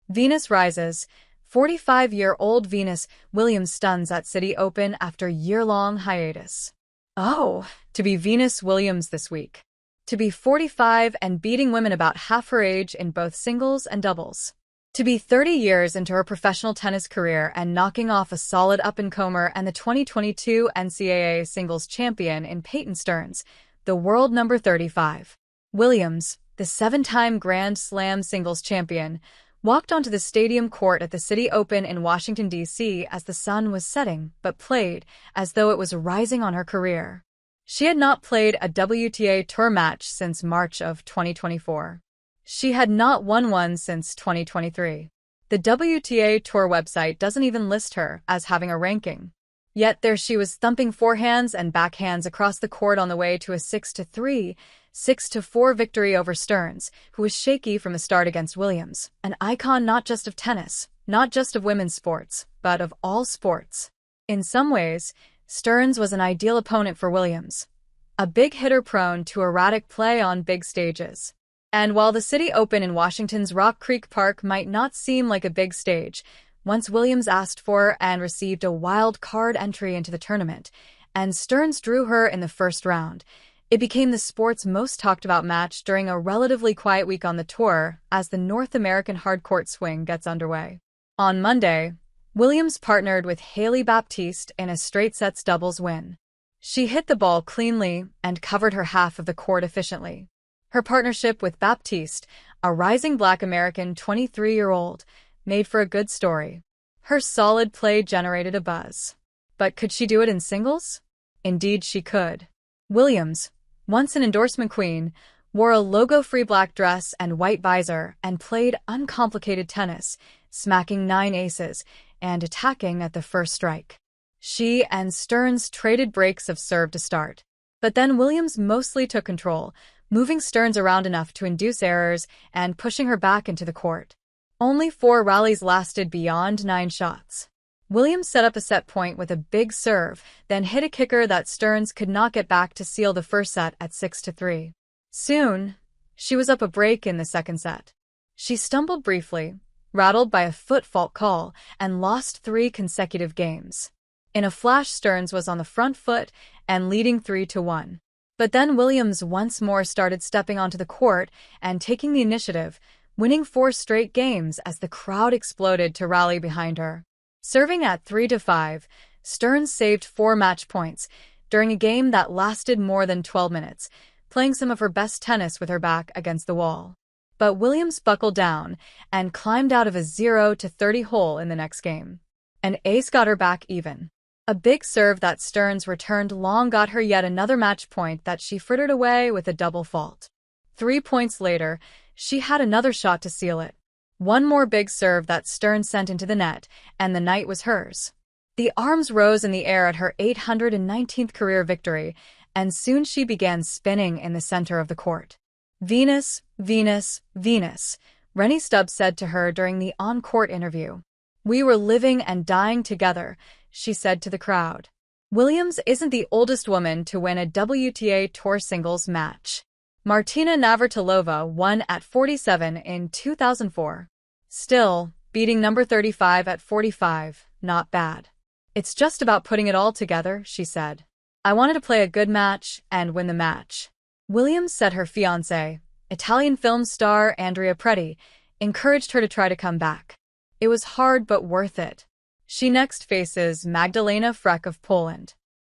Venus rises. 45-year-old Venus Williams stuns at Citi Open after year-long hiatus. Oh, to be Venus Williams this week. To be 45 and beating women about half her age in both singles and doubles. To be 30 years into her professional tennis career and knocking off a solid up-and-comer and the 2022 NCAA singles champion in Peyton Stearns, the world number 35. Williams, the 7-time Grand Slam singles champion, walked onto the stadium court at the Citi Open in Washington, D.C. as the sun was setting, but played as though it was rising on her career. She had not played a WTA Tour match since March of 2024. She had not won one since 2023. The WTA Tour website doesn't even list her as having a ranking. Yet there she was thumping forehands and backhands across the court on the way to a 6-3, 6-4 victory over Stearns, who was shaky from the start against Williams, an icon not just of tennis, not just of women's sports, but of all sports. In some ways, Stearns was an ideal opponent for Williams, a big hitter prone to erratic play on big stages. And while the Citi Open in Washington's Rock Creek Park might not seem like a big stage, once Williams asked for and received a wild card entry into the tournament, and Stearns drew her in the first round, it became the sport's most talked about match during a relatively quiet week on the tour as the North American hardcourt swing gets underway. On Monday, Williams partnered with Hailey Baptiste in a straight sets doubles win. She hit the ball cleanly and covered her half of the court efficiently. Her partnership with Baptiste, a rising Black American 23-year-old, made for a good story. Her solid play generated a buzz. But could she do it in singles? Indeed she could. Williams, once an endorsement queen, wore a logo-free black dress and white visor and played uncomplicated tennis, smacking 9 aces and attacking at the first strike. She and Stearns traded breaks of serve to start. But then Williams mostly took control, moving Stearns around enough to induce errors and pushing her back into the court. Only 4 rallies lasted beyond 9 shots. Williams set up a set point with a big serve, then hit a kicker that Stearns could not get back to seal the first set at 6-3. Soon, she was up a break in the second set. She stumbled briefly, rattled by a foot fault call, and lost 3 consecutive games. In a flash, Stearns was on the front foot and leading 3-1. But then Williams once more started stepping onto the court and taking the initiative, winning 4 straight games as the crowd exploded to rally behind her. Serving at 3-5, Stearns saved 4 match points during a game that lasted more than 12 minutes, playing some of her best tennis with her back against the wall. But Williams buckled down and climbed out of a 0-30 hole in the next game. An ace got her back even. A big serve that Stearns returned long got her yet another match point that she frittered away with a double fault. 3 points later, she had another shot to seal it. One more big serve that Stearns sent into the net, and the night was hers. The arms rose in the air at her 819th career victory, and soon she began spinning in the center of the court. Venus, Venus, Venus, Rennie Stubbs said to her during the on-court interview. We were living and dying together, she said to the crowd. Williams isn't the oldest woman to win a WTA Tour singles match. Martina Navratilova won at 47 in 2004. Still, beating number 35 at 45, not bad. It's just about putting it all together, she said. I wanted to play a good match and win the match. Williams said her fiancé, Italian film star Andrea Preti, encouraged her to try to come back. It was hard but worth it. She next faces Magdalena Frech of Poland.